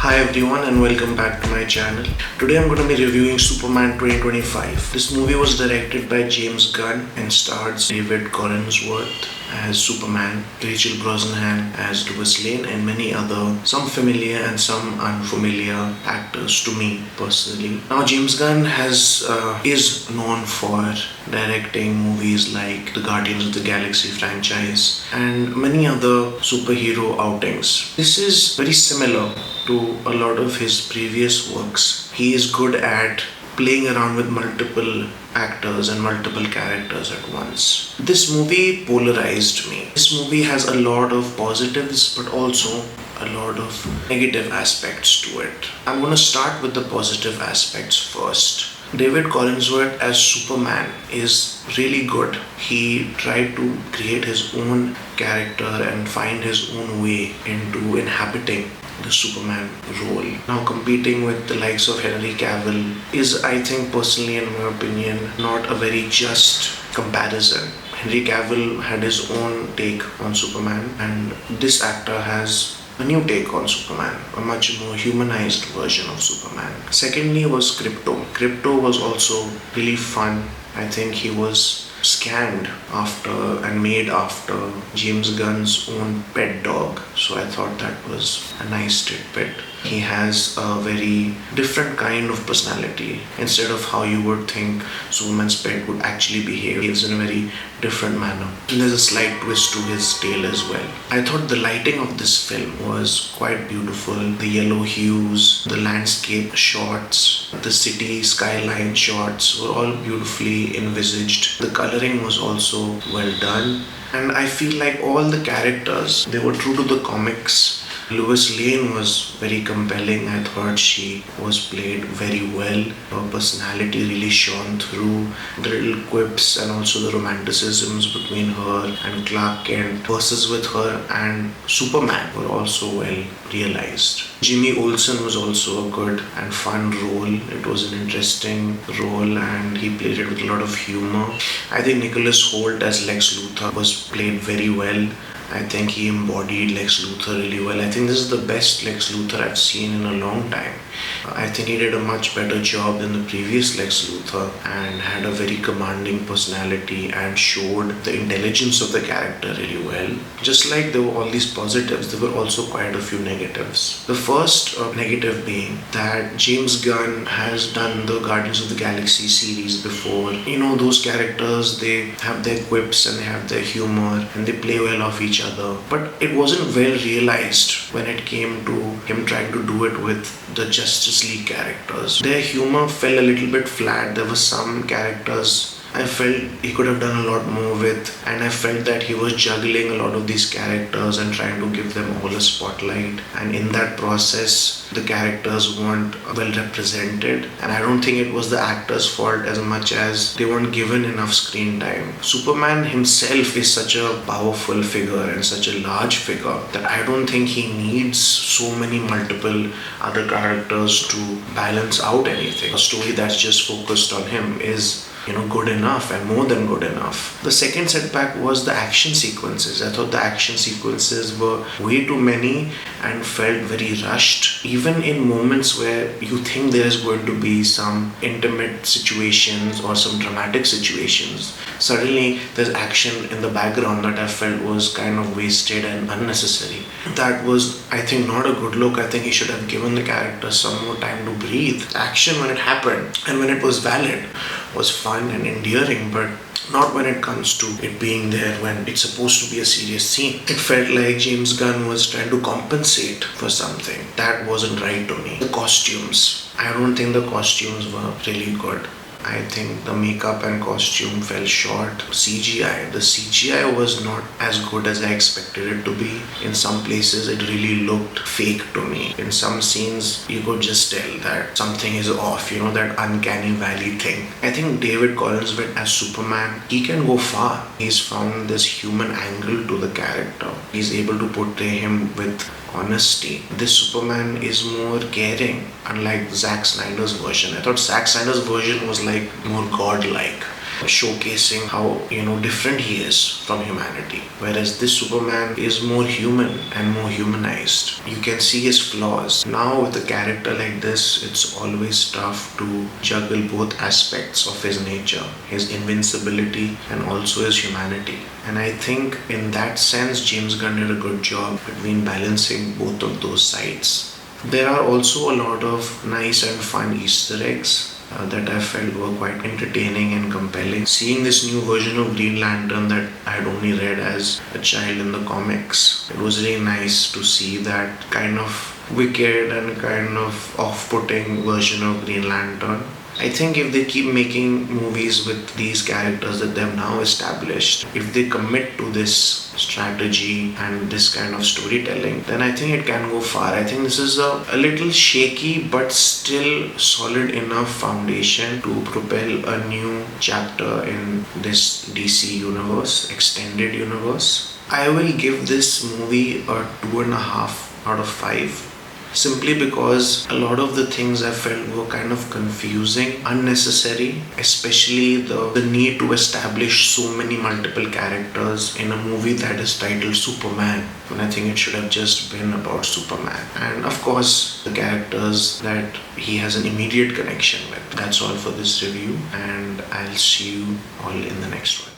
Hi everyone and welcome back to my channel. Today I'm going to be reviewing Superman 2025. This movie was directed by James Gunn and stars David Corenswet as Superman, Rachel Brosnahan as Lois Lane, and many other, some familiar and some unfamiliar actors to me personally. Now James Gunn is known for directing movies like the Guardians of the Galaxy franchise and many other superhero outings. This is very similar to a lot of his previous works. He is good at playing around with multiple actors and multiple characters at once. This movie polarized me. This movie has a lot of positives but also a lot of negative aspects to it. I'm going to start with the positive aspects first. David Corenswet as Superman is really good. He tried to create his own character and find his own way into inhabiting the Superman role. Now competing with the likes of Henry Cavill is, I think personally in my opinion, not a very just comparison. Henry Cavill had his own take on Superman and this actor has a new take on Superman, a much more humanized version of Superman. Secondly was Crypto. Crypto was also really fun. I think he was scanned after and made after James Gunn's own pet dog. So I thought that was a nice tidbit. He has a very different kind of personality. Instead of how you would think Superman's pet would actually behave, he behaves in a very different manner. And there's a slight twist to his tale as well. I thought the lighting of this film was quite beautiful. The yellow hues, the landscape shots, the city skyline shots were all beautifully envisaged. The coloring was also well done. And I feel like all the characters, they were true to the comics. Lois Lane was very compelling. I thought she was played very well. Her personality really shone through. The little quips and also the romanticisms between her and Clark Kent versus with her and Superman were also well realized. Jimmy Olsen was also a good and fun role. It was an interesting role and he played it with a lot of humor. I think Nicholas Hoult as Lex Luthor was played very well. I think he embodied Lex Luthor really well. I think this is the best Lex Luthor I've seen in a long time. I think he did a much better job than the previous Lex Luthor and had a very commanding personality and showed the intelligence of the character really well. Just like there were all these positives, there were also quite a few negatives. The first negative being that James Gunn has done the Guardians of the Galaxy series before. You know, those characters, they have their quips and they have their humor and they play well off each other. But it wasn't well realized when it came to him trying to do it with the Justice League characters. Their humor fell a little bit flat. There were some characters I felt he could have done a lot more with, and I felt that he was juggling a lot of these characters and trying to give them all a spotlight, and in that process the characters weren't well represented, and I don't think it was the actors' fault as much as they weren't given enough screen time. Superman himself is such a powerful figure and such a large figure that I don't think he needs so many multiple other characters to balance out anything. A story that's just focused on him is good enough and more than good enough. The second setback was the action sequences. I thought the action sequences were way too many and felt very rushed. Even in moments where you think there is going to be some intimate situations or some dramatic situations, suddenly there's action in the background that I felt was kind of wasted and unnecessary. That was, I think, not a good look. I think he should have given the character some more time to breathe. Action when it happened and when it was valid was fun and endearing, but not when it comes to it being there when it's supposed to be a serious scene. It felt like James Gunn was trying to compensate for something. That wasn't right to me. The costumes. I don't think the costumes were really good. I think the makeup and costume fell short. CGI. The CGI was not as good as I expected it to be. In some places it really looked fake to me. In some scenes you could just tell that something is off, that uncanny valley thing. I think David Corenswet as Superman, he can go far. He's found this human angle to the character. He's able to portray him with honesty. This Superman is more caring, unlike Zack Snyder's version. I thought Zack Snyder's version was like more godlike. showcasing how different he is from humanity. Whereas this Superman is more human and more humanized. You can see his flaws. Now with a character like this, it's always tough to juggle both aspects of his nature, his invincibility and also his humanity. And I think in that sense, James Gunn did a good job between balancing both of those sides. There are also a lot of nice and fun Easter eggs that I felt were quite entertaining and compelling. Seeing this new version of Green Lantern that I had only read as a child in the comics, it was really nice to see that kind of wicked and kind of off-putting version of Green Lantern. I think if they keep making movies with these characters that they've now established, if they commit to this strategy and this kind of storytelling, then I think it can go far. I think this is a little shaky but still solid enough foundation to propel a new chapter in this DC universe, extended universe. I will give this movie a 2.5 out of 5. Simply because a lot of the things I felt were kind of confusing, unnecessary, especially the need to establish so many multiple characters in a movie that is titled Superman. And I think it should have just been about Superman. And of course, the characters that he has an immediate connection with. That's all for this review, and I'll see you all in the next one.